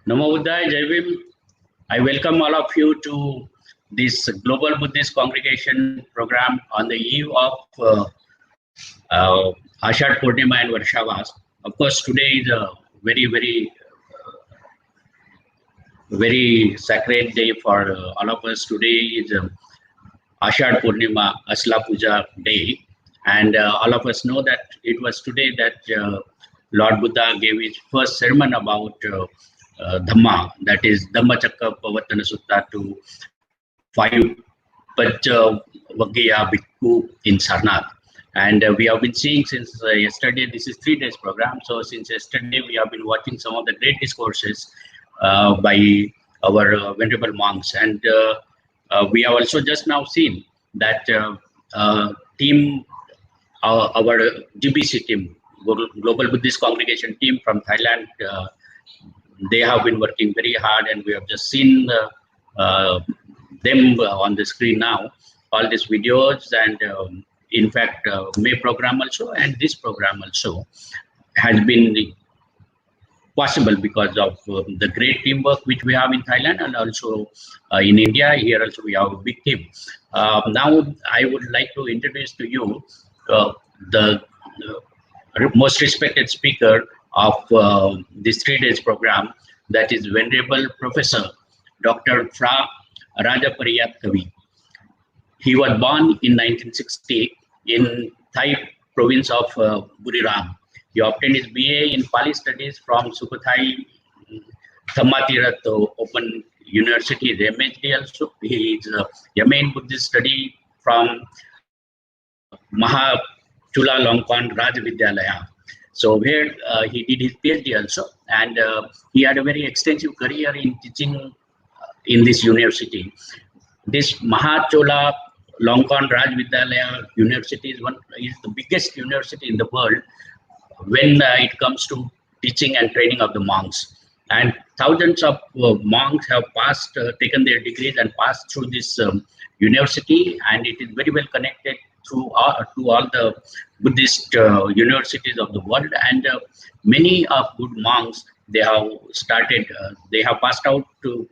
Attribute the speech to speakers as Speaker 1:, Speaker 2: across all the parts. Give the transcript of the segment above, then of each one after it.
Speaker 1: Namo Buddhaya, Jai Bhim. I welcome all of you to this Global Buddhist Congregation program on the eve of ASALHA Purnima and Varsha. Of course, today is a very sacred day for all of us. Today is ASALHA Purnima, ASALHA Puja day. And all of us know that it was today that Lord Buddha gave his first sermon about Dhamma, that is Dhamma Chakka Pavatana Sutta to 5 Vaggiya Bhikkhu in Sarnath. And we have been seeing since yesterday, this is 3 days program. So since yesterday, we have been watching some of the great discourses by our venerable monks. And we have also just now seen that team, our GBC team, Global Buddhist Congregation team from Thailand, they have been working very hard, and we have just seen them on the screen now, all these videos, and in fact, May program also, and this program also has been possible because of the great teamwork which we have in Thailand, and also in India. Here also we have a big team. Now I would like to introduce to you the most respected speaker of this 3 days program, that is Venerable Professor Dr. PHRA Rajapariyatkavi. He was born in 1960 in Thai province of Buriram. He obtained his BA in Pali Studies from Sukhothai Thammatirath Open University, the MHD also. He is a MA in Buddhist study from Chula Longkorn Raj Vidyalaya. So where he did his PhD also, and he had a very extensive career in teaching in this university. This Chola Longkorn Raj Vidyalaya University is the biggest university in the world when it comes to teaching and training of the monks. And thousands of monks have passed, taken their degrees and passed through this university, and it is very well connected to all the Buddhist universities of the world. And many of good monks, they have started, they have passed out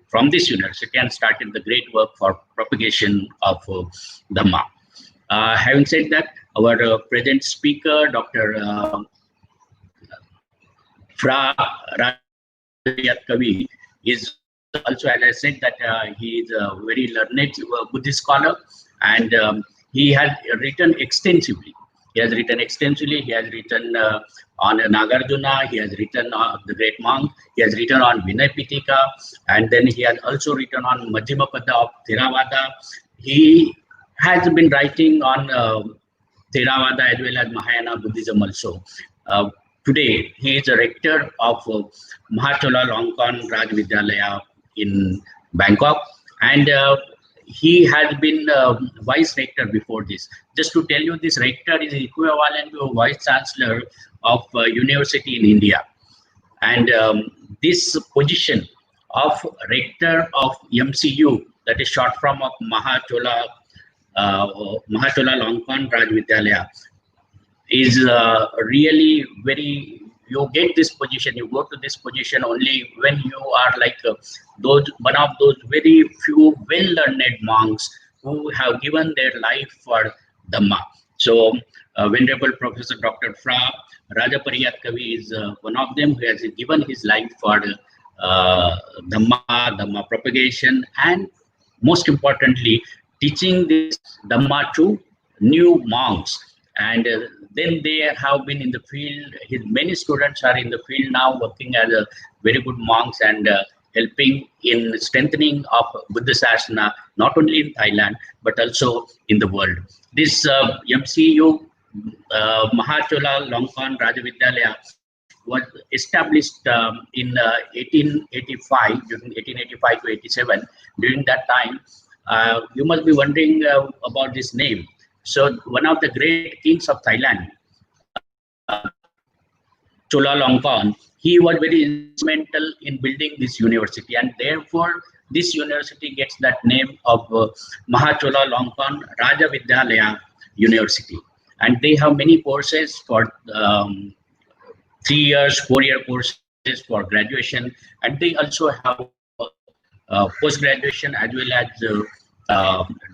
Speaker 1: from this university and started the great work for propagation of Dhamma. Having said that, our present speaker, Dr. PHRA Rajapariyatkavi, is also, as I said, that he is a very learned Buddhist scholar, and he has written extensively. He has written on Nagarjuna, he has written on the great monk, he has written on Vinay Pitaka, and then he has also written on Majjhimapada of Theravada. He has been writing on Theravada as well as Mahayana Buddhism also. Today, he is a rector of Chola Longkorn Raj Vidyalaya in Bangkok, and he has been vice rector before this. Just to tell you, this rector is equivalent to a vice chancellor of university in India. And this position of rector of MCU, that is short form of Chola Longkorn Raj Vidyalaya, is really very, you get this position, you go to this position only when you are like one of those very few well-learned monks who have given their life for Dhamma. So Venerable Professor Dr. PHRA Rajapariyatkavi is one of them who has given his life for Dhamma propagation, and most importantly, teaching this Dhamma to new monks. And then they have been in the field. His many students are in the field now, working as a very good monks and helping in strengthening of Buddha Sasana, not only in Thailand, but also in the world. This MCU, Chola Longkorn Raj Vidyalaya, was established in 1885, during 1885 to 87. During that time, you must be wondering about this name. So one of the great kings of Thailand, Chola Longkorn, he was very instrumental in building this university, and therefore this university gets that name of Chola Longkorn Raja Vidyalaya University. And they have many courses for 3 years, 4-year courses, for graduation, and they also have post-graduation as well as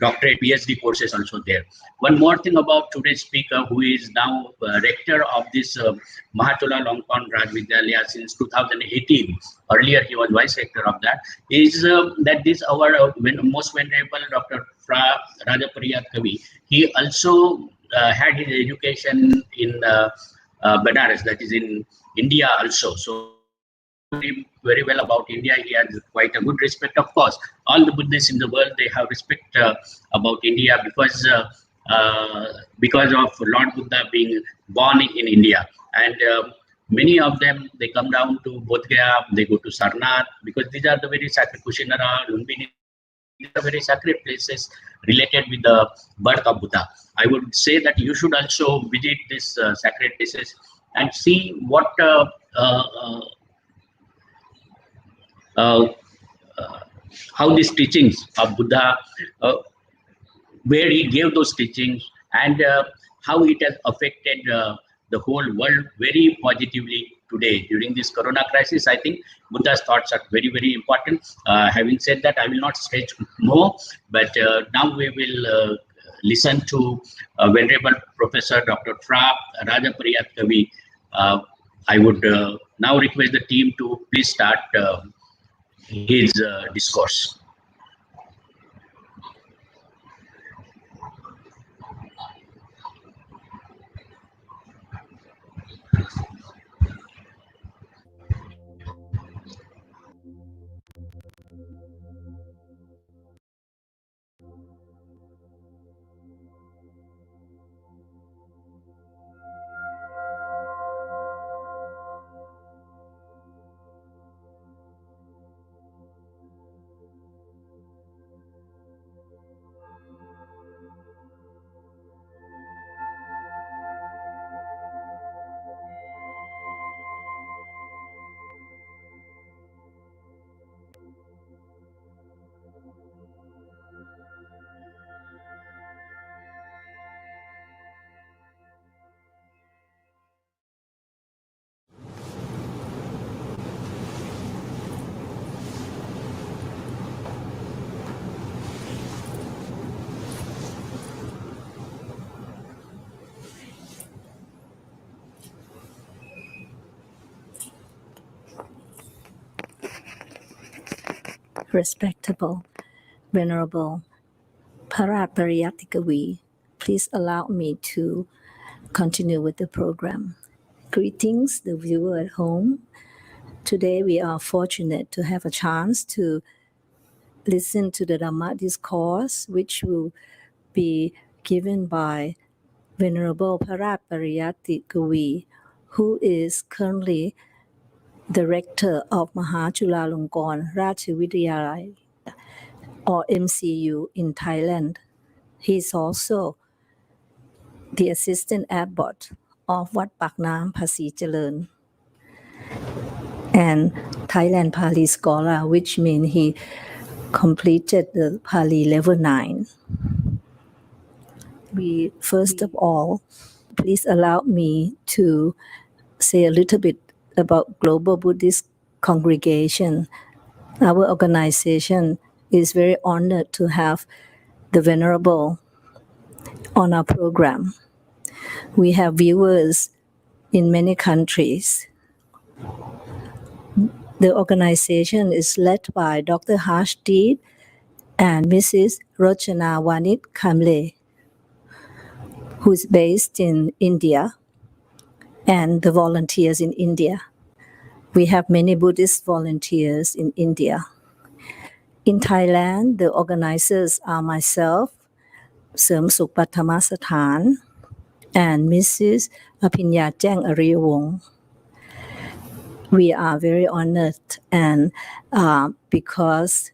Speaker 1: doctorate, PhD courses also there. One more thing about today's speaker, who is now rector of this Mahatula Longkorn Raj Vidyalaya since 2018. Earlier, he was vice rector of that. Is that this our most venerable Dr. PHRA Rajapariyatkavi? He also had his education in Banaras, that is in India also. So very well about India. He has quite a good respect. Of course, all the Buddhists in the world, they have respect about India because of Lord Buddha being born in India, and many of them, they come down to Bodh Gaya, they go to Sarnath, because these are the very sacred Kushinara, Lumbini, are very sacred places related with the birth of Buddha. I would say that you should also visit these sacred places and see what how these teachings of Buddha, where he gave those teachings, and how it has affected the whole world very positively today during this Corona crisis. I think Buddha's thoughts are very, very important. Having said that, I will not stretch more, but now we will listen to Venerable Professor Dr. PHRA Rajapariyatkavi. I would now request the team to please start his discourse.
Speaker 2: Respectable, Venerable PHRA Rajapariyatkavi, please allow me to continue with the program. Greetings, the viewer at home. Today we are fortunate to have a chance to listen to the Dhamma Discourse, which will be given by Venerable PHRA Rajapariyatkavi, who is currently the rector of Mahatula Longkorn Raj Vidyalaya, or MCU, in Thailand. He is also the assistant abbot of Wat Pak Nam Phasi Jalern and Thailand Pali scholar, which means he completed the Pali level 9. First of all, please allow me to say a little bit about Global Buddhist Congregation. Our organization is very honored to have the Venerable on our program. We have viewers in many countries. The organization is led by Dr. Harshdeep and Mrs. Rochana Wanit Kamle, who is based in India, and the volunteers in India. We have many Buddhist volunteers in India. In Thailand, the organizers are myself, Serm Suk Pathama Sathan, and Mrs. Apinya Jang Ariyawong. We are very honored, and because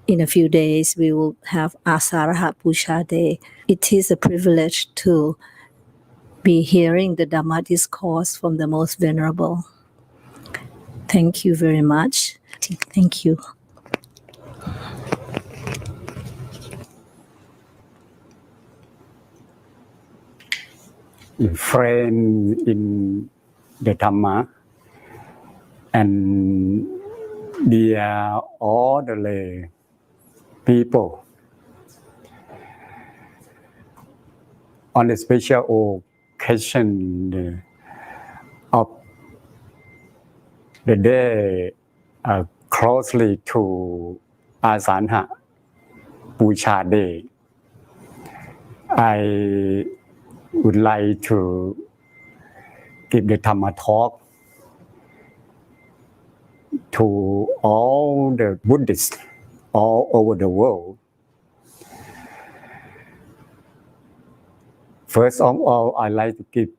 Speaker 2: in a few days we will have ASALHA Puja Day, it is a privilege to be hearing the Dhamma Discourse from the Most Venerable. Thank you very much. Thank you.
Speaker 3: Friend in the Dhamma, and dear all the lay people, on a special occasion of the day closely to ASALHA Puja Day, I would like to give the Dhamma talk to all the Buddhists all over the world. First of all, I'd like to give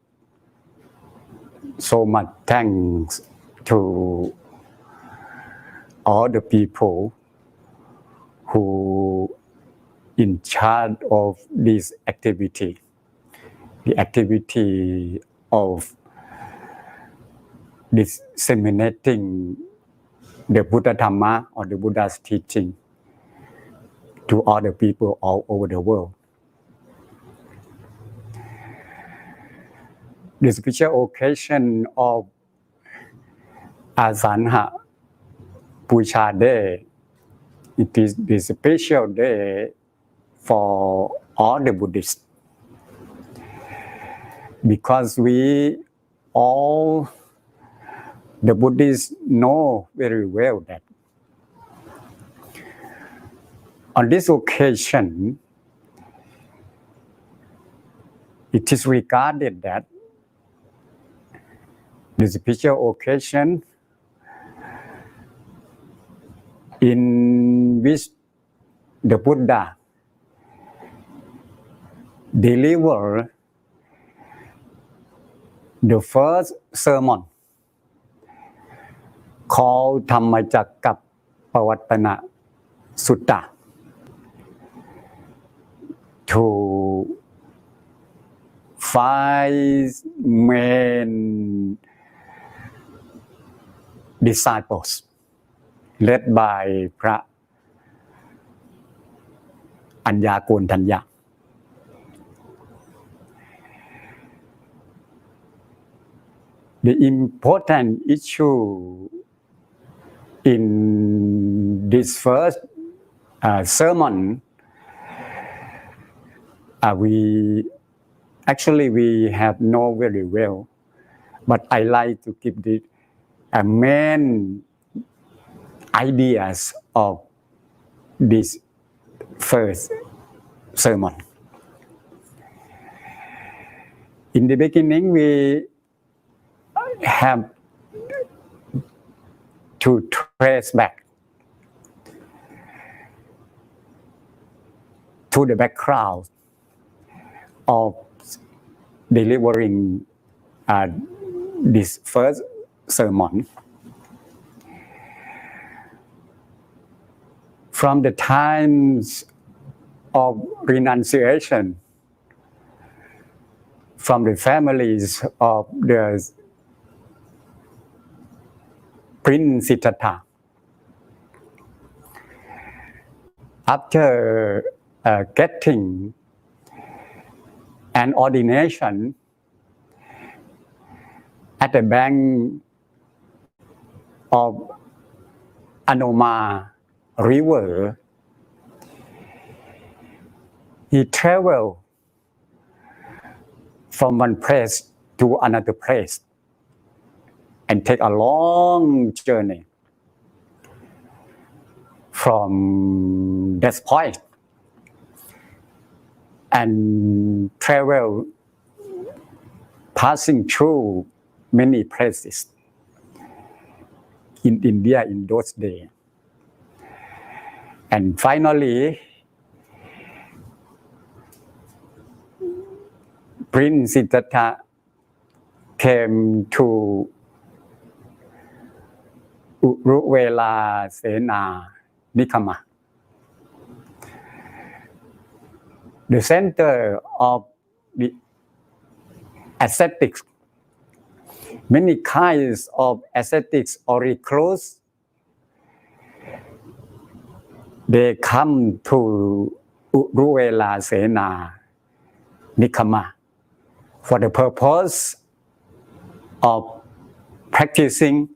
Speaker 3: so much thanks to all the people who in charge of this activity, the activity of disseminating the Buddha Dhamma or the Buddha's teaching to other people all over the world. The special occasion of ASALHA Puja Day, it is the special day for all the Buddhists, because we all, the Buddhists, know very well that on this occasion, it is regarded that the special occasion in which the Buddha delivered the first sermon called Dhamma Sutta to 5 main disciples led by PHRA Rajapariyatkavī. The important issue in this first sermon, we have known very well, but I like to give the main ideas of this first sermon. In the beginning, we have to trace back to the background of delivering this first sermon. From the times of renunciation from the families of the Prince Siddhartha, after getting an ordination at the bank of Dhamma river, he traveled from one place to another place and take a long journey from that point and travel passing through many places in India in those days. And finally, Prince Siddhartha came to Uruvela Sena Nikama, the center of the ascetics. Many kinds of ascetics or recluse, they come to Uruvela Sena Nikama for the purpose of practicing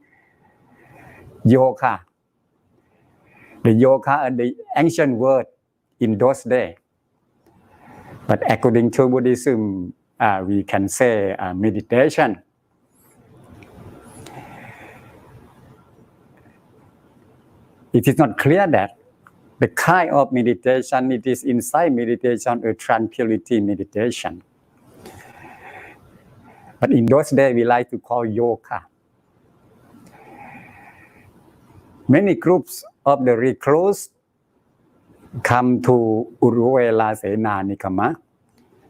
Speaker 3: yoga. The yoga are the ancient word in those days. But according to Buddhism, we can say meditation. It is not clear that the kind of meditation it is inside meditation or tranquility meditation. But in those days, we like to call yoga. Many groups of the recluse come to Uruvela Sena Nikama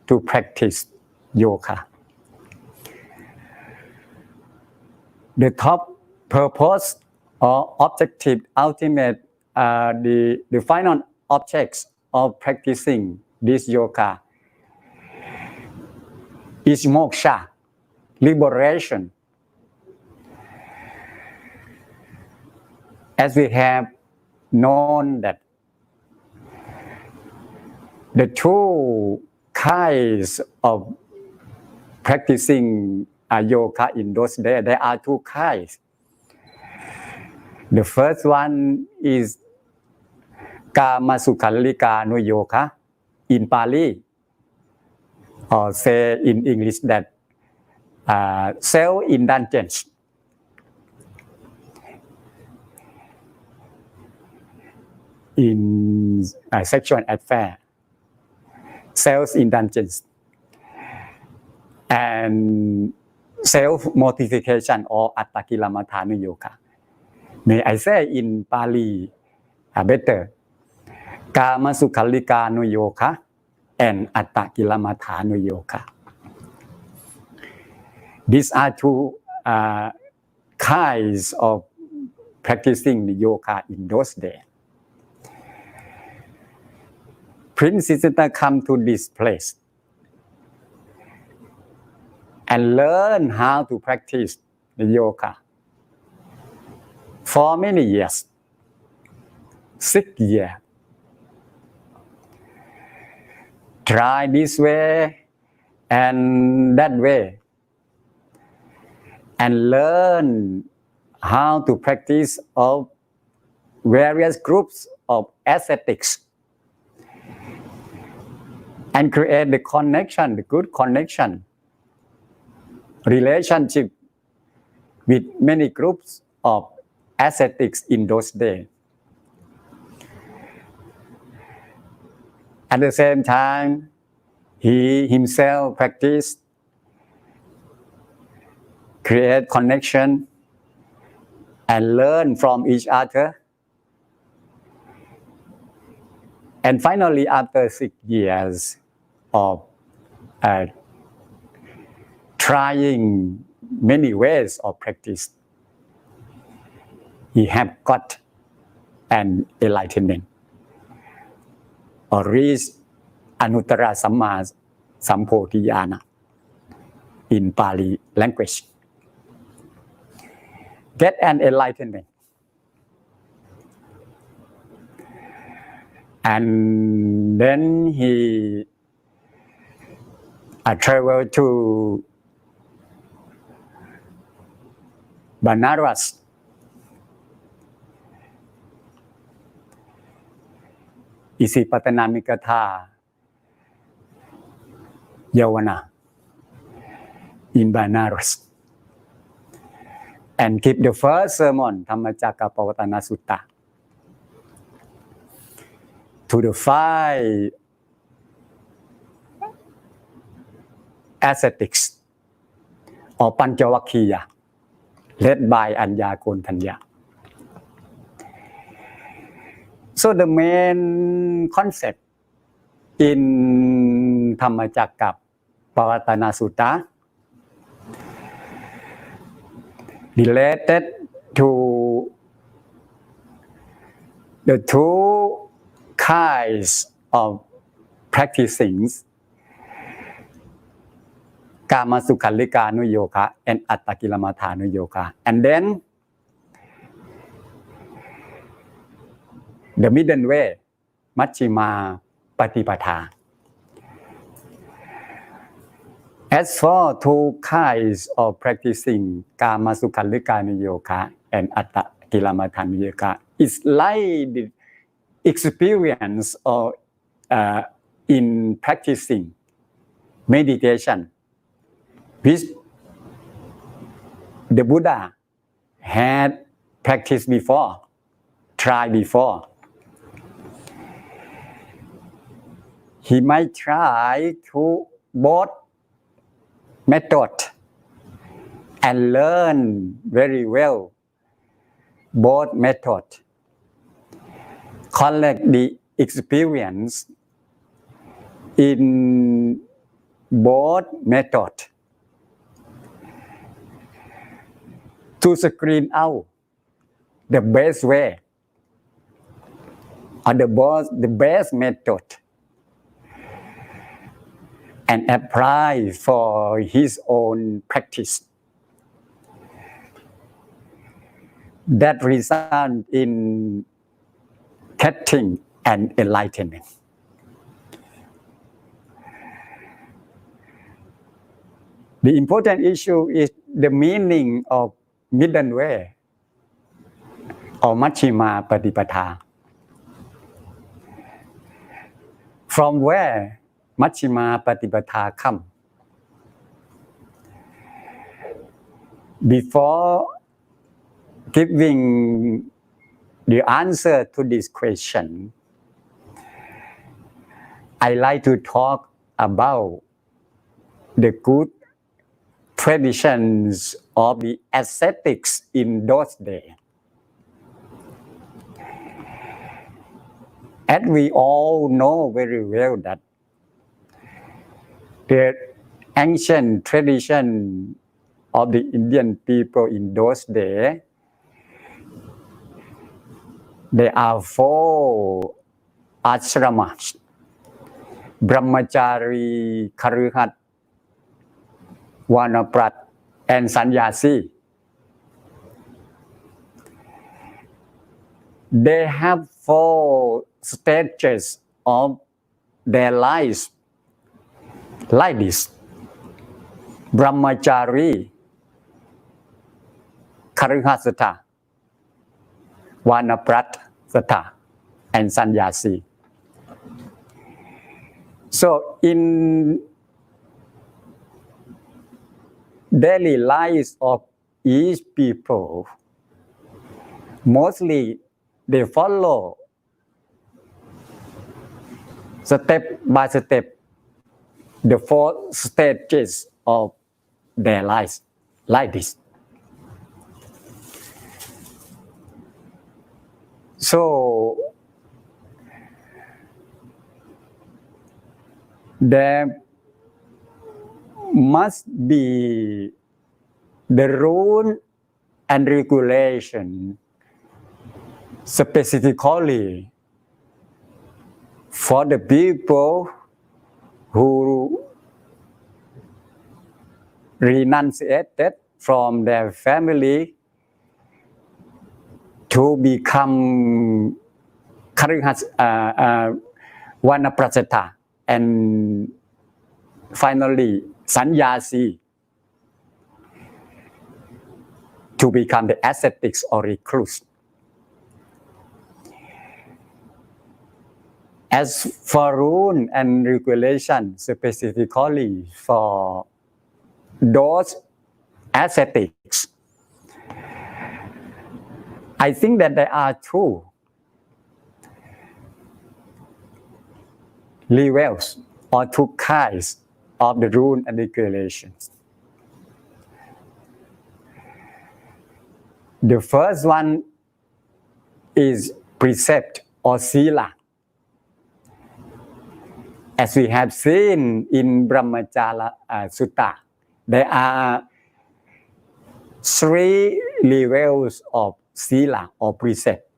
Speaker 3: to practice yoga. The top purpose or objective, ultimate, the final objects of practicing this yoga is moksha, liberation. As we have known that the two kinds of practicing yoga in those days, there are two kinds. The first one is Kamasukhalika no yoga in Pali, or say in English that self-indulgence. In sexual affair, self-indulgence, and self-mortification or Attakilamathana yoga. May I say in Pali better, Kamasukhalika no yoga and Attakilamathana yoga. These are two kinds of practicing the yoga in those days. Prince Siddhartha come to this place and learn how to practice the yoga for many years, 6 years. Try this way and that way, and learn how to practice of various groups of ascetics, and create the connection, the good connection, relationship with many groups of ascetics in those days. At the same time, he himself practiced, create connection, and learn from each other. And finally, after 6 years of trying many ways of practice, he have got an enlightenment or reached Anuttara Samma Sampodhiyana in Pali language. Get an enlightenment. And then he traveled to Banaras. Isipatanamikatha Yavana in Banaras, and give the first sermon, Dhammacakkappavattana Sutta, to the 5 ascetics or Panchavakkiya, led by Anya Kontanya. So the main concept in Dhammacakkappavattana Sutta related to the 2 kinds of practicing Kamasukhalika no yoga and Attakilamathana yoga, and then the middle way, Majjhima Patipatha. As for 2 kinds of practicing Kamasukhalika no yoga and Kilamathamiyaka is like the experience or in practicing meditation which the Buddha had practiced before, tried before. He might try to both method and learn very well both method, collect the experience in both method to screen out the best way or the best method and apply for his own practice. That result in getting and enlightenment. The important issue is the meaning of middle way or Majjhima Patipatha. From where Majjhima Patipatha come? Before giving the answer to this question, I like to talk about the good traditions of the ascetics in those days. As we all know very well that the ancient tradition of the Indian people in those days, there are 4 ashramas: Brahmachari, Kharuhat, Vanaprat, and Sannyasi. They have 4 stages of their lives like this: Brahmachari, Kharuhat, Vanaprat, and Sannyasi. So in daily lives of each people, mostly they follow step by step the 4 stages of their lives like this. So there must be the rule and regulation specifically for the people who renunciated from their family to become Vanaprasatha and finally Sannyasi to become the ascetics or recluse. As for rule and regulation specifically for those ascetics, I think that there are 2 levels or 2 kinds of the rule and regulations. The first one is precept or sila. As we have seen in Brahmacharya Sutta, there are 3 levels of sila or precept.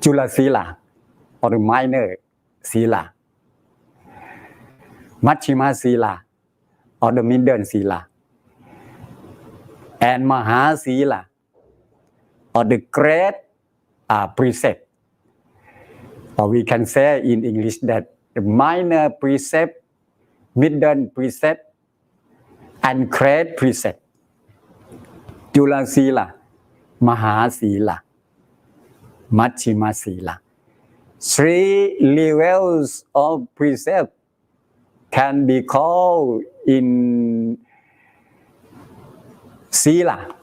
Speaker 3: Chula sila or the minor sila. Majjhima sila or the middle sila. And Maha sila or the great precept. Or we can say in English that the minor precept, middle precept, and great precept. จุลศีลมหาศีลมัชฌิมาศีล Three levels of precept can be called in sila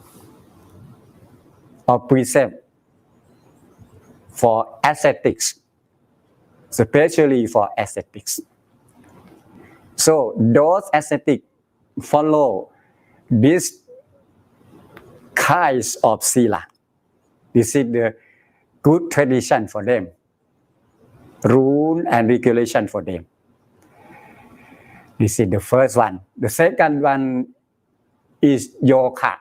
Speaker 3: or precept for ascetics, especially for ascetics. So those ascetics follow this kinds of sila. This is the good tradition for them, rule and regulation for them. This is the first one. The second one is yoga,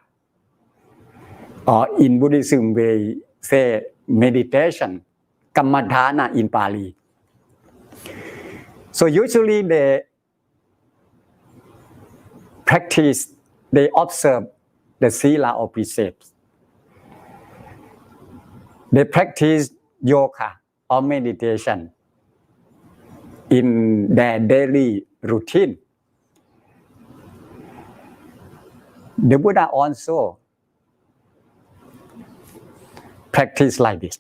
Speaker 3: or in Buddhism we say meditation, kammadhana in Pali. So usually they practice, they observe the sila or precepts. They practice yoga or meditation in their daily routine. The Buddha also practice like this.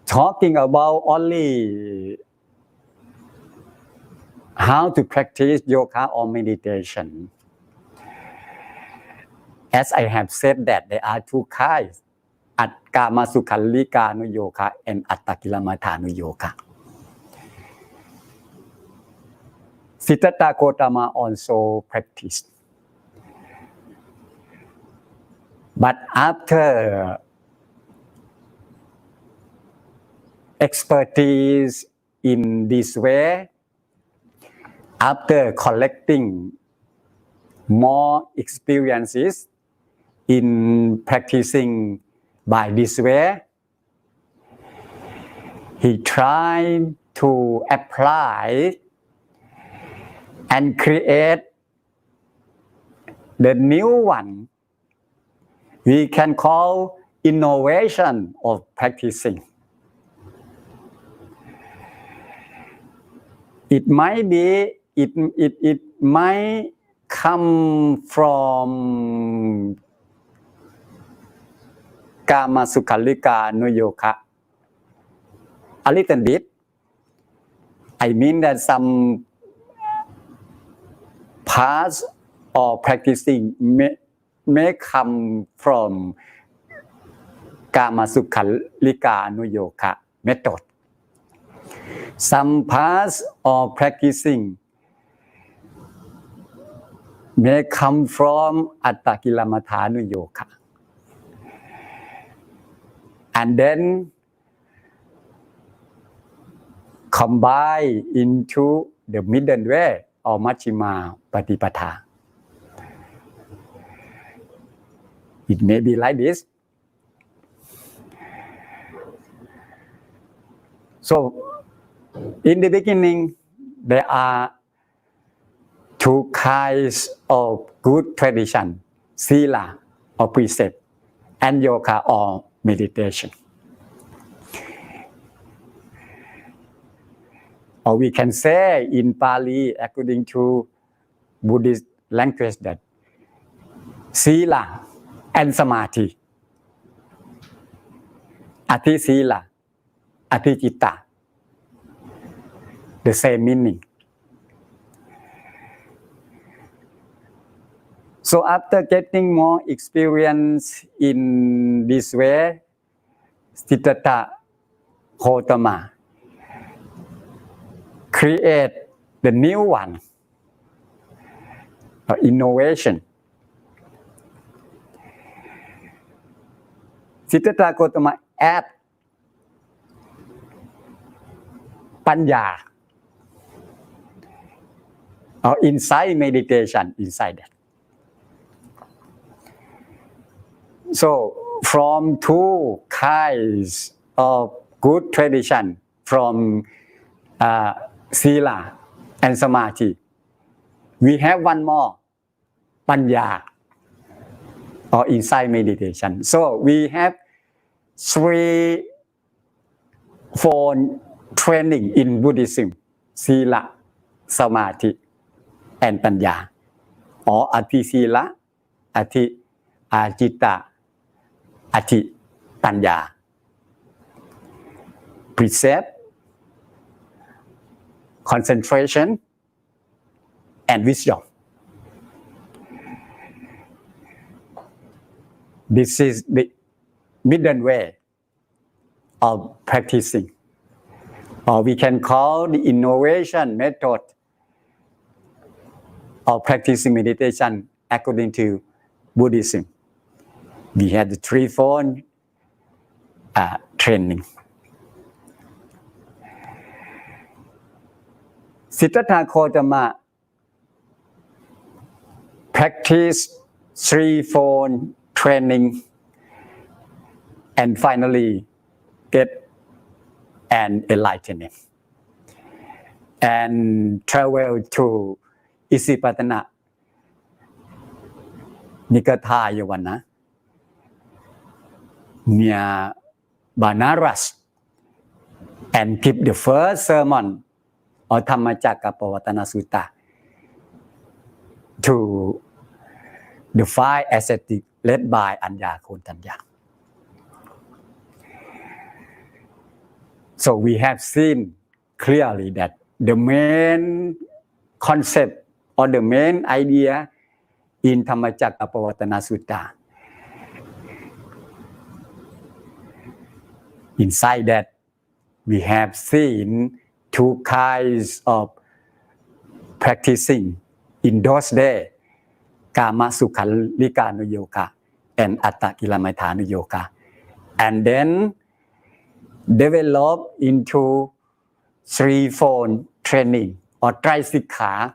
Speaker 3: Talking about only how to practice yoga or meditation, as I have said that there are two kinds, Kamasukhallikānuyoga and Attakilamathānuyoga. Siddhartha Gautama also practiced. But after expertise in this way, after collecting more experiences in practicing by this way, he tried to apply and create the new one we can call innovation of practicing. It might be, it might come from Kamasukhallikānuyoga a little bit. I mean that some parts of practicing may come from Kamasukhallikānuyoga method. Some parts of practicing may come from Attakilamathānuyoga. And then combine into the middle way or Majjhima Patipatha. It may be like this. So, in the beginning, there are two kinds of good tradition, sila or precept, and yoga or meditation. Or we can say in Pali, according to Buddhist language, that sila and samadhi, ati sila, ati citta, the same meaning. So after getting more experience in this way, Siddhartha Gautama create the new one, innovation. Siddhartha Gautama add panya or insight meditation inside that. So from two kinds of good tradition, from sila and samadhi, we have one more, panya or insight meditation. So we have 3-4 training in Buddhism: sila, samadhi, and Panya, or Ati Sila, Ati Ajita, Ati Panya. Precept, concentration, and wisdom. This is the middle way of practicing, or we can call the innovation method of practicing meditation according to Buddhism. We have the threefold training. Siddhartha Gautama practiced threefold training and finally get an enlightenment and travel to Isipatana Nikatayavana near Banaras and give the first sermon or Dhammacakkappavattana Sutta to the five ascetics led by Anya Kontanya. So we have seen clearly that the main concept or the main idea in Dhammacakkappavattana Sutta, inside that we have seen two kinds of practicing in those days, Kama Sukhalika Yoga and Atta Kilamatthana Yoga, and then develop into threefold training or Trisikha,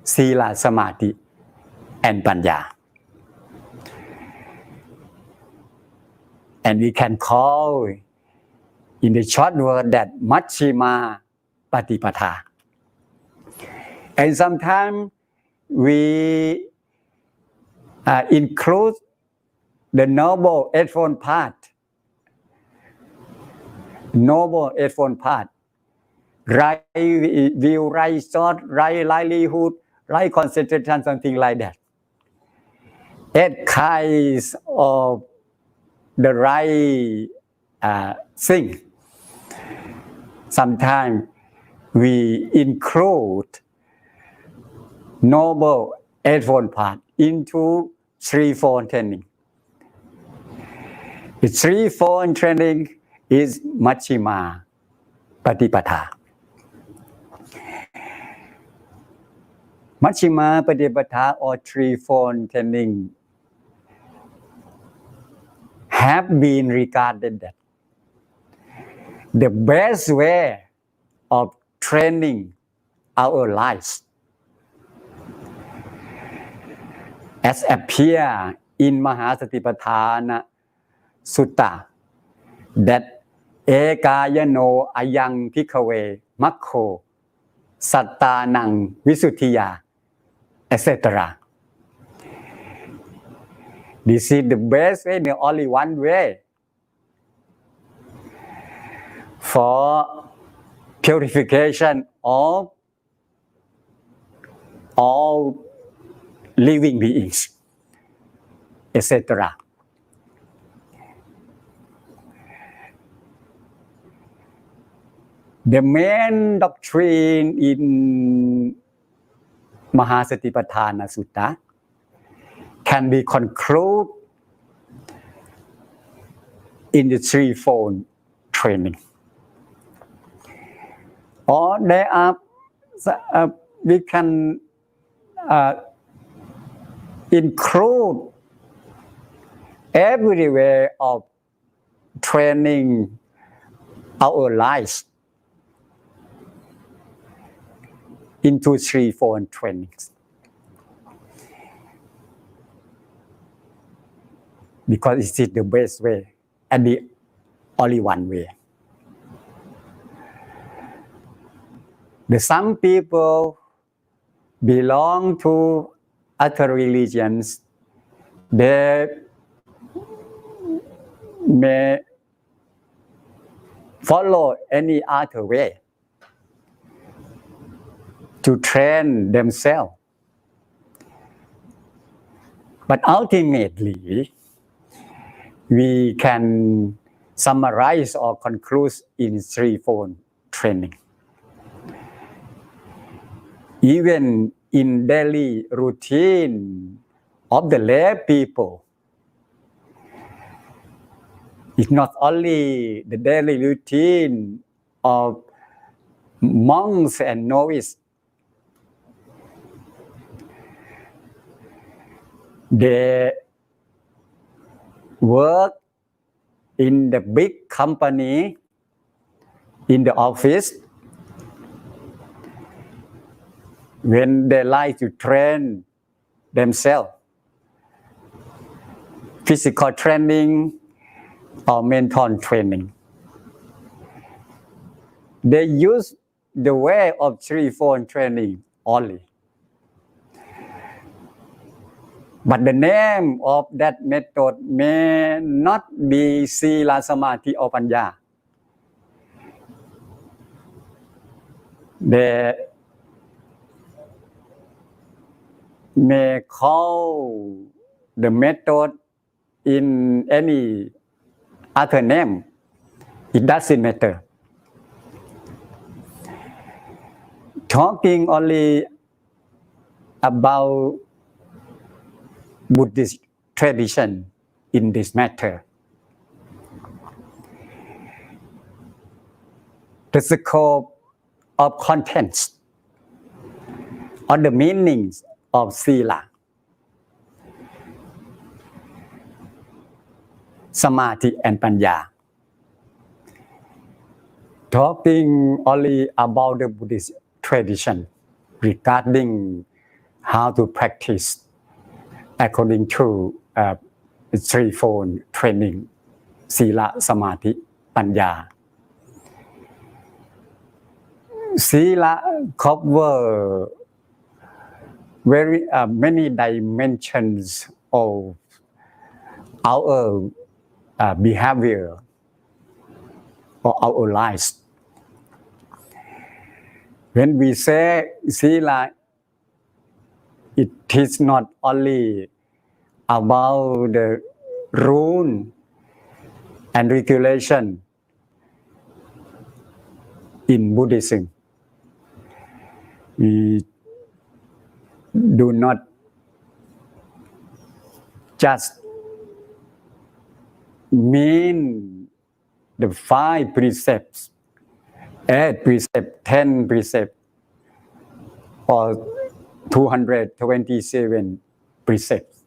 Speaker 3: Sila, Samadhi, and Panya. And we can call in the short word that Majjhima Patipatha. And sometimes we include the Noble Eightfold Path. Noble Eightfold Path. Right view, right thought, right livelihood, right concentration, something like that. 8 kinds of the right thing. Sometimes we include Noble Eightfold Path into threefold training. The threefold training is Majjhima Patipatha. Majjhima Patipatha or threefold training have been regarded that the best way of training our lives, as appear in Mahasatipatthana Sutta, that Ekayano Ayang Bhikkhave Makho Sattanang Visuddhiya, etc. This is the best way, the only one way for purification of all living beings, etc. The main doctrine in Mahasatipatthana Sutta can be concluded in the threefold training. Or there are, we can include every way of training our lives into threefold trainings. Because it is the best way and the only one way. Some people belong to other religions. They may follow any other way. to train themselves. But ultimately, we can summarize or conclude in threefold training. Even in daily routine of the lay people, it's not only the daily routine of monks and novices. They work in the big company, in the office, when they like to train themselves, physical training or mental training. They use the way of threefold training only. But the name of that method may not be Sila, Samadhi or Panya. They may call the method in any other name. It doesn't matter. Talking only about Buddhist tradition in this matter. The scope of contents or the meanings of Sila, Samadhi and Panya. Talking only about the Buddhist tradition regarding how to practice according to threefold training, Sila, Samadhi, Panya. Sila cover very many dimensions of our behavior or our lives. When we say Sila, it is not only about the rule and regulation in Buddhism. We do not just mean the 5 precepts, 8 precepts, 10 precepts, or 227 precepts.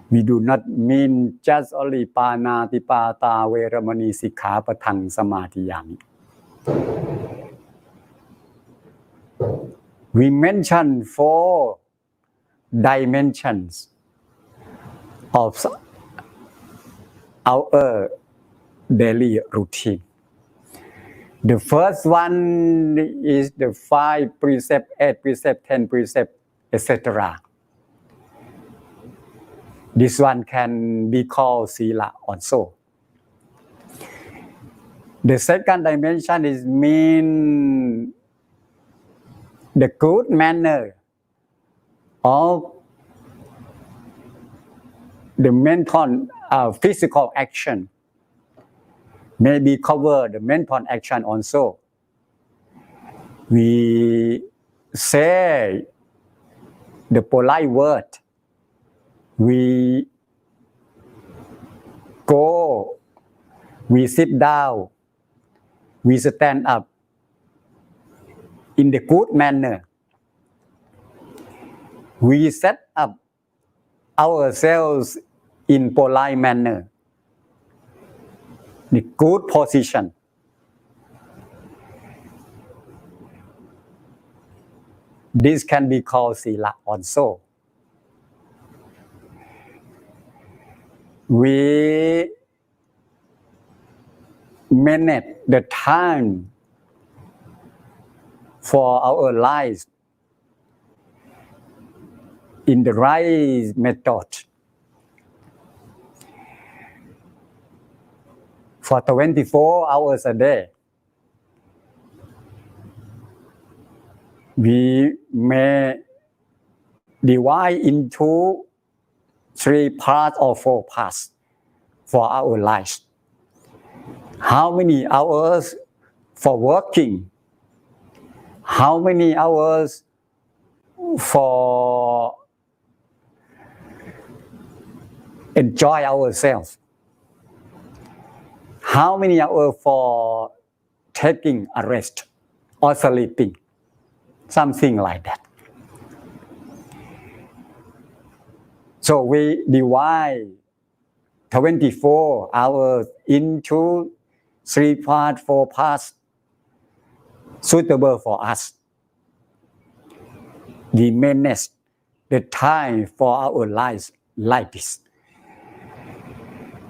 Speaker 3: We do not mean just only Panatipata, Veramani, Sikkhapathang, Samadhiyami. We mention 4 dimensions of our daily routine. The first one is the 5 precepts, 8 precepts, 10 precepts, etc. This one can be called Sila also. The second dimension is mean the good manner of the mental, physical action. Maybe cover the mental action also. We say the polite word. We go, we sit down, we stand up in the good manner. We set up ourselves in polite manner, the good position. This can be called Sila also. We manage the time for our lives in the right method. For 24 hours a day, we may divide into 3 parts or 4 parts for our lives. How many hours for working? How many hours for enjoy ourselves? How many hours for taking a rest or sleeping? Something like that. So we divide 24 hours into 3 parts, 4 parts suitable for us. We manage the time for our lives like this.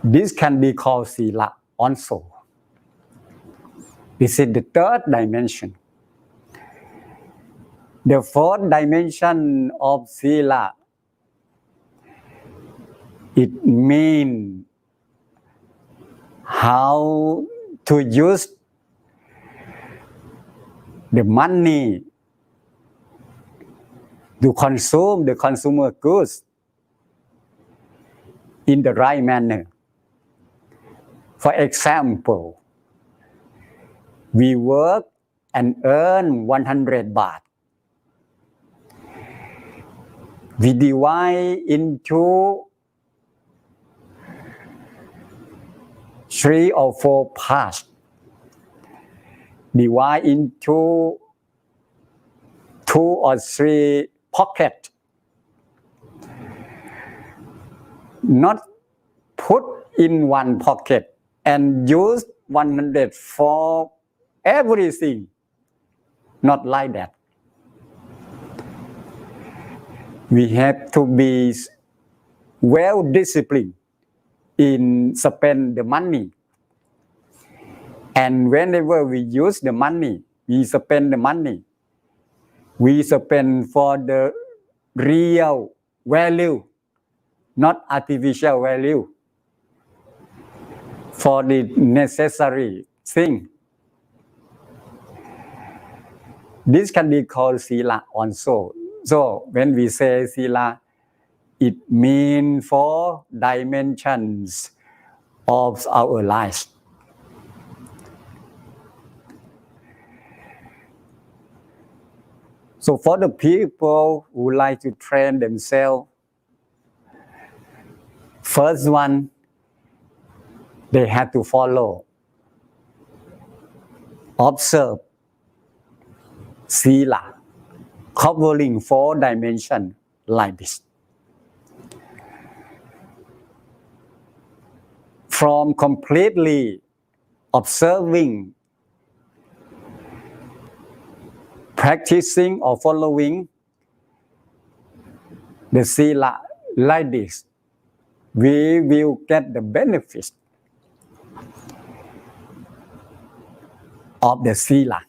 Speaker 3: This can be called sila also. This is the 3rd dimension. The 4th dimension of sila, it means how to use the money to consume the consumer goods in the right manner. For example, we work and earn 100 baht. We divide into 3 or 4 parts. Divide into 2 or 3 pockets. Not put in one pocket and use 100 for everything. Not like that. We have to be well disciplined in spend the money. And whenever we use the money, we spend the money. We spend for the real value, not artificial value, for the necessary thing. This can be called sila also. So when we say sila, it means 4 dimensions of our lives. So for the people who like to train themselves, first one, they have to follow, observe sila, covering 4 dimensions like this. From completely observing, practicing or following the sila like this, we will get the benefits of the sila.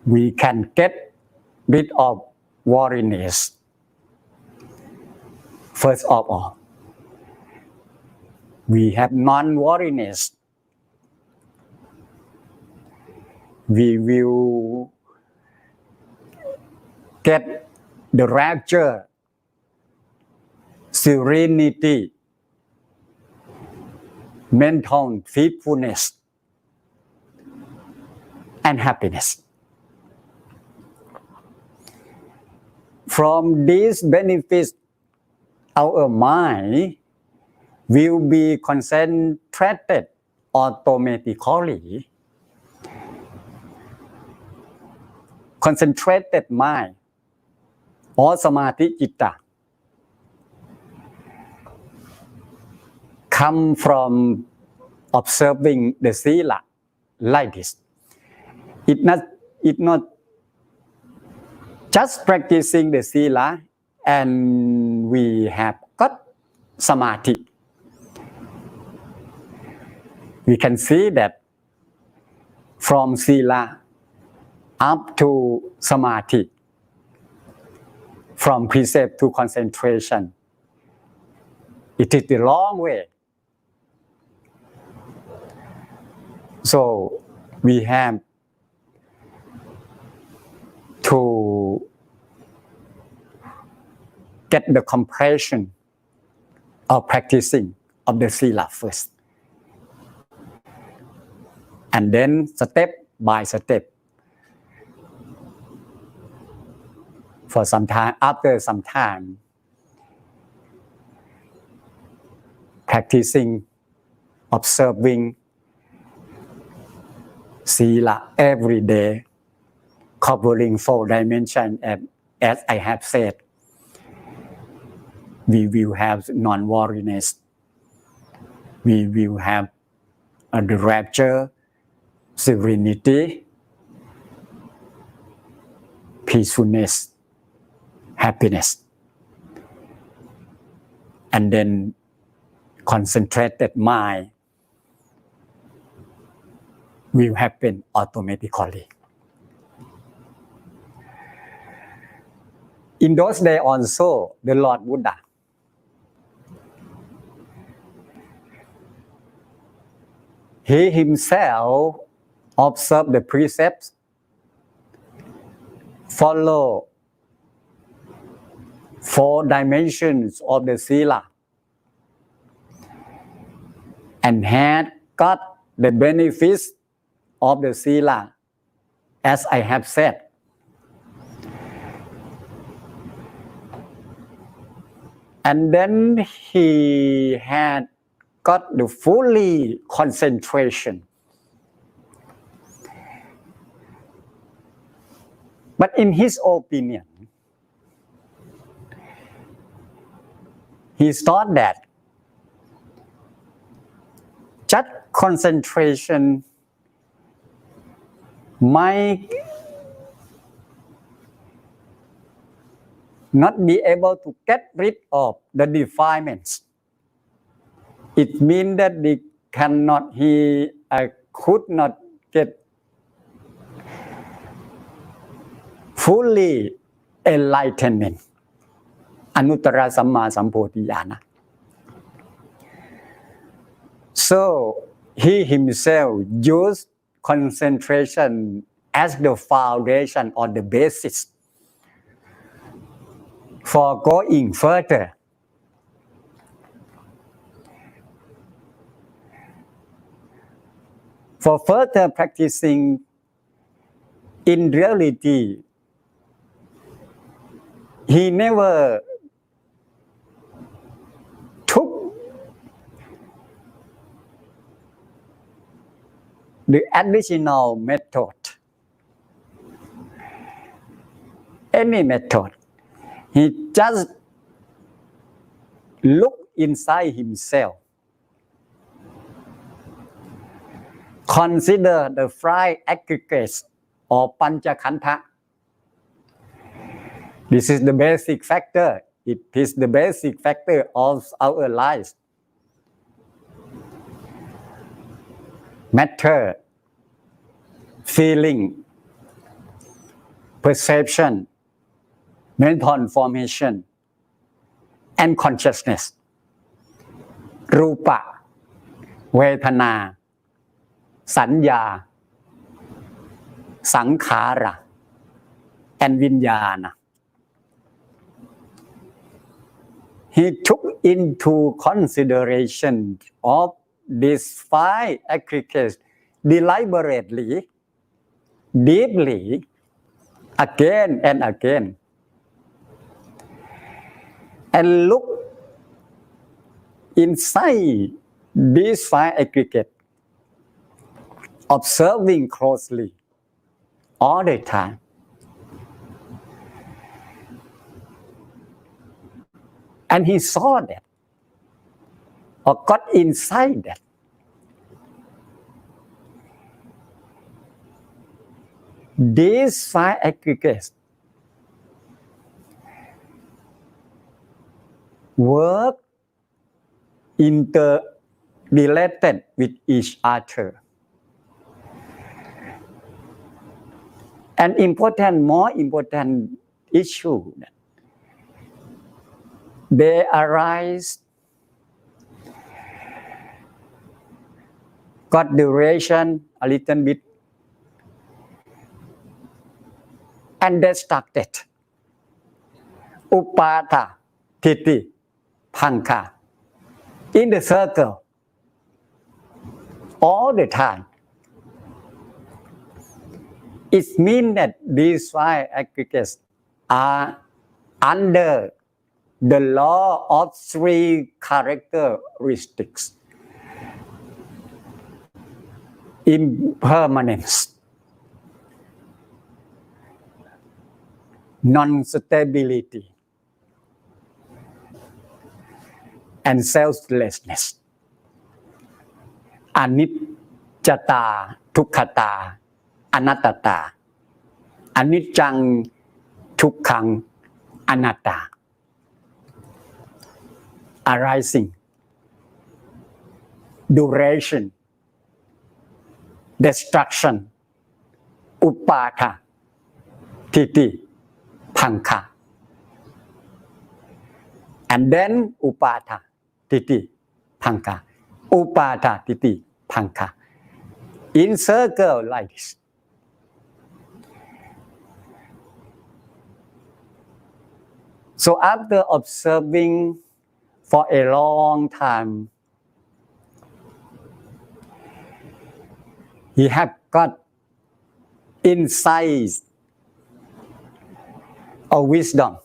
Speaker 3: We can get rid of worriness. First of all, we have non-worriness. We will get the rapture, serenity, mental peacefulness, and happiness. From these benefits, our mind will be concentrated automatically. Concentrated mind or samadhi citta come from observing the sila like this. It's not just practicing the sila and we have got samadhi. We can see that from sila up to samadhi, from precept to concentration, it is the long way. So we have to get the comprehension of practicing of the sila first. And then step by step, for some time, after some time, practicing, observing sila every day, covering 4 dimensions, as I have said, we will have non-worriness, we will have the rapture, serenity, peacefulness, happiness, and then concentrated mind will happen automatically. In those days also, the Lord Buddha he himself observed the precepts, follow 4 dimensions of the sila, and had got the benefits of the sila, as I have said. And then he had got the fully concentration. But in his opinion, he thought that just concentration might not be able to get rid of the defilements. It means that he could not get fully enlightenment, anuttara samma sampodhiyana. So he himself used concentration as the foundation or the basis for going further. For further practicing, in reality, he never took the additional method, any method. He just looked inside himself, consider the 5 aggregates or panchakantha. This is the basic factor. It is the basic factor of our lives. Matter, feeling, perception, mental formation, and consciousness. Rupa, Vedana, Sanya, Sankhara, and Vijnana. He took into consideration of these 5 aggregates deliberately, deeply, again and again, and look inside these 5 aggregates, observing closely all the time. And he saw that, or got inside that. These 5 aggregates work interrelated with each other. An more important issue, they arise, got duration a little bit and destructed. Upata, Titi, Panka. In the circle. All the time. It means that these five aggregates are under the law of three characteristics: impermanence, non-stability, and selflessness. Anicca, Dukkha, Anatta. Aniccaṃ, Dukkhaṃ, Anatta. Arising, duration, destruction, upāta, titi, paṅkha. And then upāta, titi, paṅkha. Upāta, titi, paṅkha. In circle like this. So after observing for a long time, he have got insights of wisdom.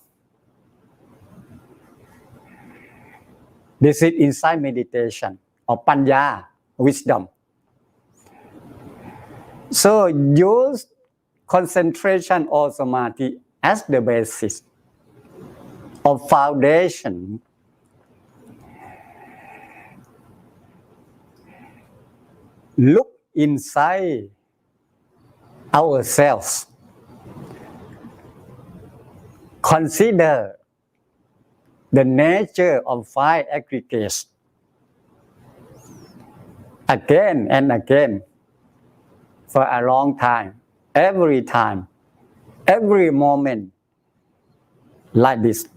Speaker 3: This is insight meditation or panya, wisdom. So use concentration or samadhi as the basis of foundation. Look inside ourselves. Consider the nature of five aggregates again and again for a long time, every moment like this.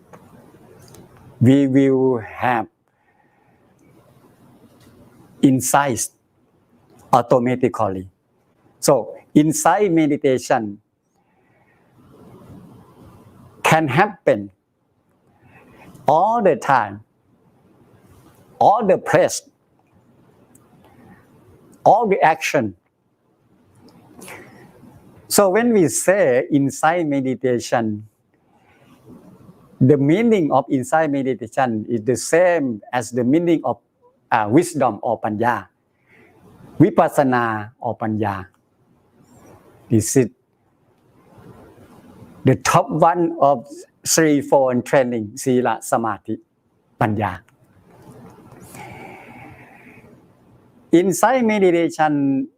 Speaker 3: We will have insights automatically. So insight meditation can happen all the time, all the place, all the action. So when we say insight meditation, the meaning of insight meditation is the same as the meaning of wisdom or panya, vipassana or panya. This is the top one of threefold training: sila, samadhi, panya. Insight meditation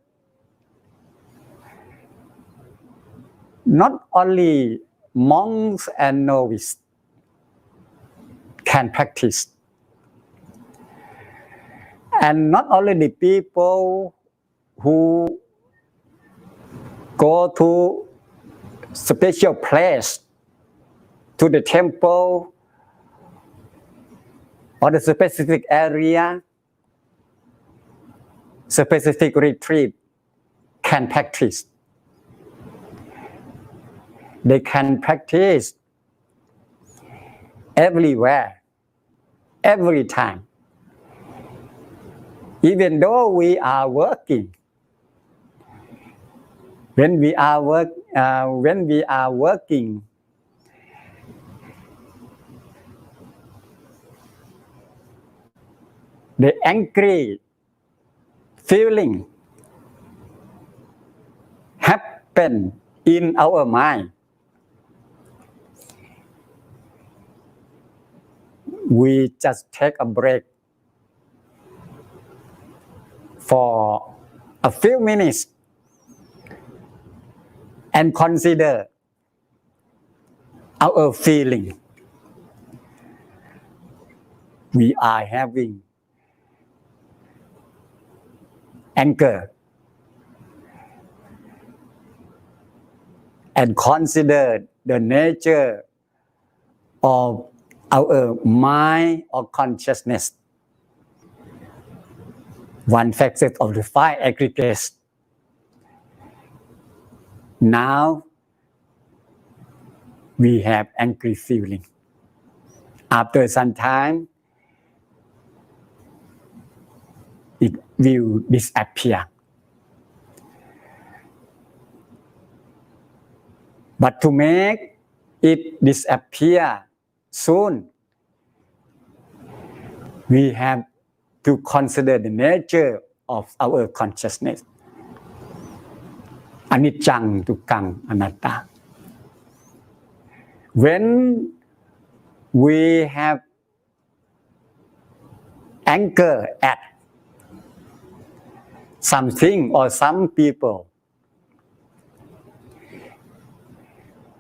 Speaker 3: not only monks and novices can practice, and not only the people who go to special place, to the temple or the specific area, specific retreat can practice. They can practice everywhere, every time. Even though we are working, when we are working, the angry feeling happen in our mind. We just take a break for a few minutes and consider our feeling. We are having anger, and consider the nature of our mind or consciousness. One facet of the five aggregates. Now we have angry feeling. After some time, it will disappear. But to make it disappear soon, we have to consider the nature of our consciousness. Anicca, dukkha, anatta. When we have anger at something or some people,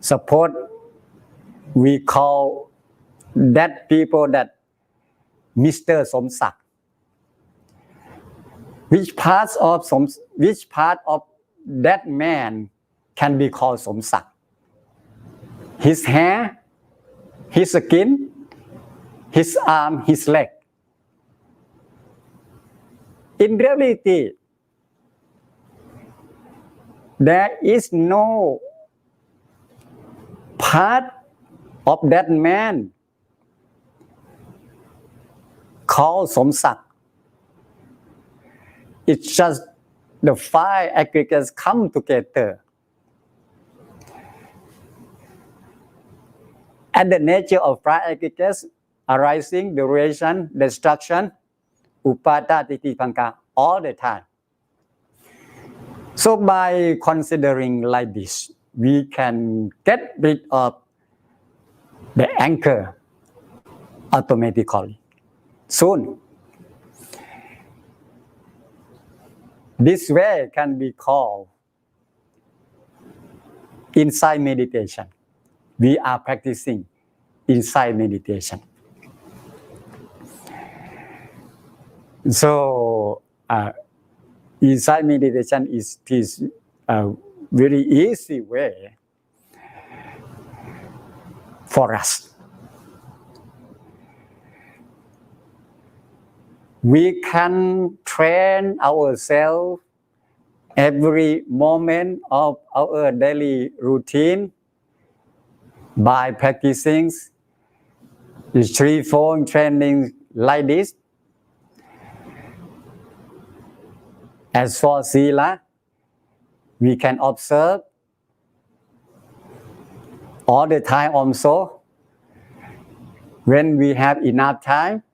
Speaker 3: suppose we call that people that Mr. Somsak. Which part of that man can be called Somsak? His hair, his skin, his arm, his leg. In reality, there is no part of that man called Somsak. It's just the five aggregates come together. And the nature of five aggregates arising, duration, destruction, upada, titi, panka, all the time. So by considering like this, we can get rid of the anger automatically. Soon. This way can be called insight meditation. We are practicing insight meditation. So, insight meditation is a very easy way for us. We can train ourselves every moment of our daily routine by practicing the threefold training like this. As for Sila, we can observe all the time also. When we have enough time,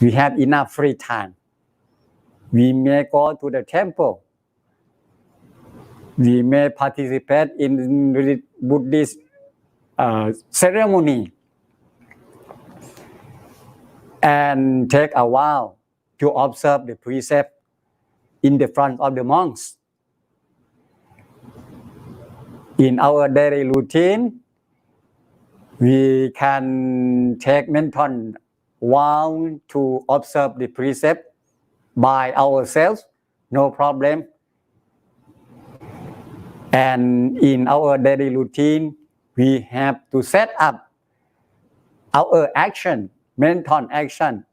Speaker 3: we have enough free time. We may go to the temple. We may participate in Buddhist ceremony and take a while to observe the precept in the front of the monks. In our daily routine, we can take mental while to observe the precept by ourselves, no problem. And in our daily routine, we have to set up our action, mental action,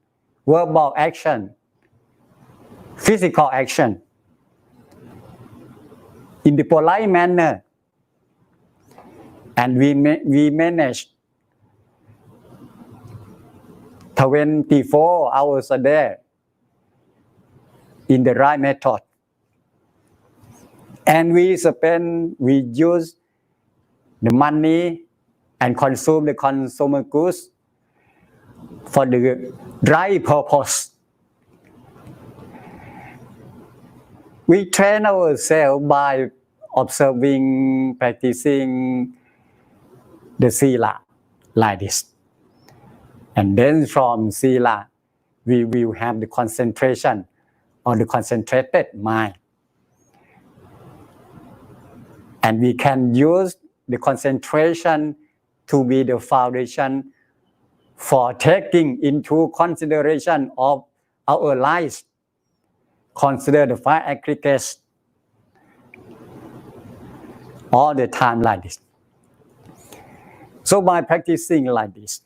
Speaker 3: verbal action, physical action in the polite manner. And we manage 24 hours a day in the right method. And we use the money and consume the consumer goods for the right purpose. We train ourselves by observing, practicing the Sila like this. And then from Sila, we will have the concentration or the concentrated mind. And we can use the concentration to be the foundation for taking into consideration of our lives. Consider the five aggregates all the time like this. So by practicing like this,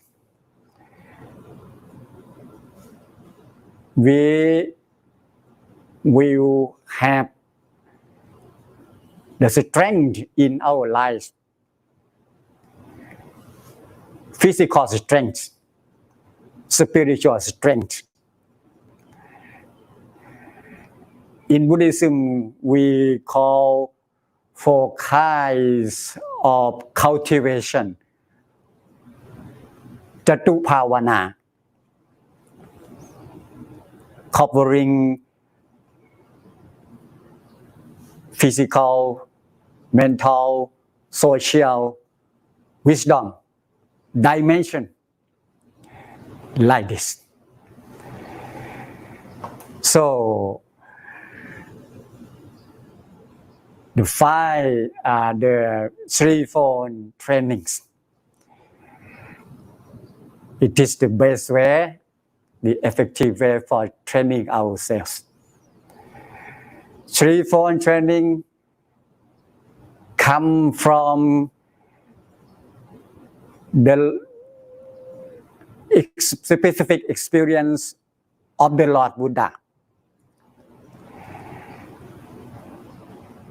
Speaker 3: we will have the strength in our lives physical strength, spiritual strength. In Buddhism, we call 4 kinds of cultivation, Jatu Bhavana, covering physical, mental, social, wisdom, dimension, like this. So, the threefold trainings. It is the best way, the effective way for training ourselves. Threefold training come from the specific experience of the Lord Buddha.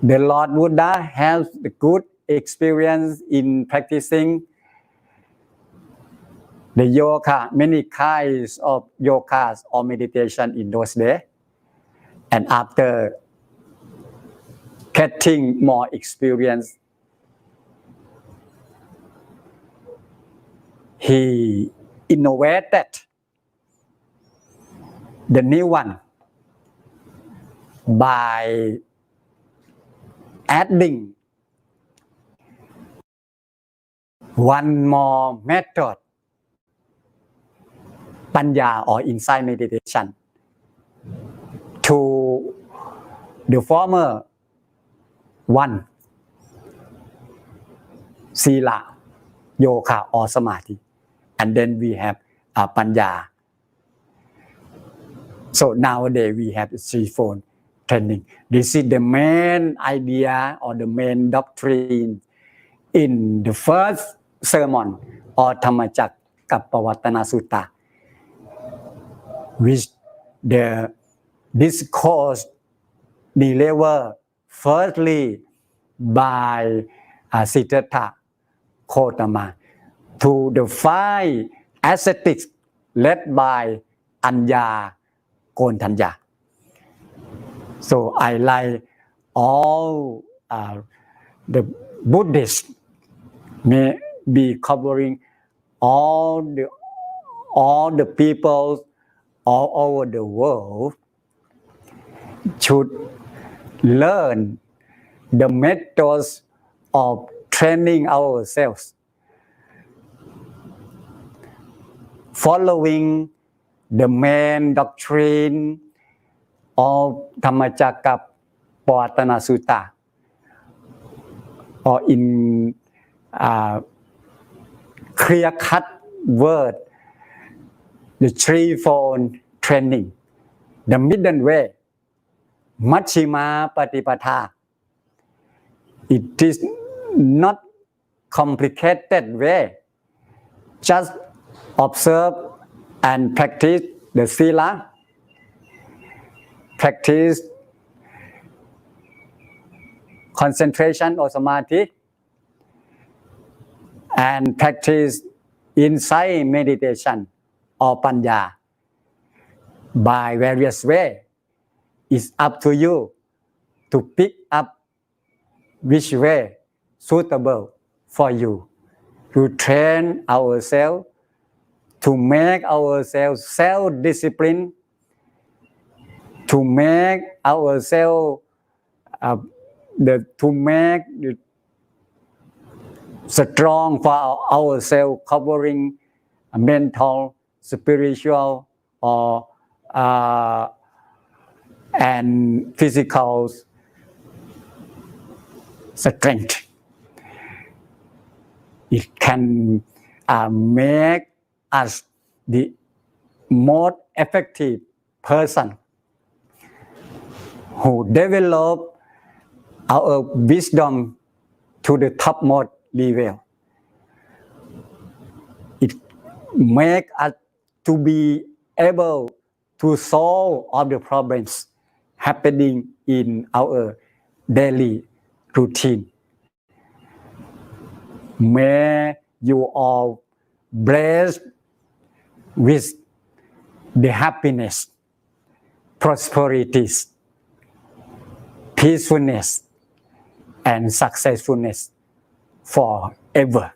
Speaker 3: The Lord Buddha has the good experience in practicing the yoga, many kinds of yogas or meditation in those days. And after getting more experience, he innovated the new one by adding one more method, panya or insight meditation, to the former one, sila, yoga or samadhi, and then we have panya. So nowadays we have the threefold training. This is the main idea or the main doctrine in the first sermon or Dhammacakkappavattana Sutta, which the discourse delivered firstly by Siddhartha Gautama to the 5 ascetics led by Anya Kontanya. So I like all the Buddhists may be covering all the people all over the world should learn the methods of training ourselves, following the main doctrine of Dhammacakkappavattana Sutta, or in clear-cut word, the threefold training, the middle way, Majjhima Patipatha. It is not complicated way. Just observe and practice the sila, practice concentration or samadhi, and practice insight meditation or panya by various ways. It's up to you to pick up which way suitable for you, to train ourselves, to make ourselves self-disciplined, to make ourselves strong for ourselves, covering mental, spiritual, or and physical strength. It can make us the most effective person who develop our wisdom to the topmost level. It makes us to be able to solve all the problems happening in our daily routine. May you all blessed with the happiness, prosperities, peacefulness, and successfulness forever.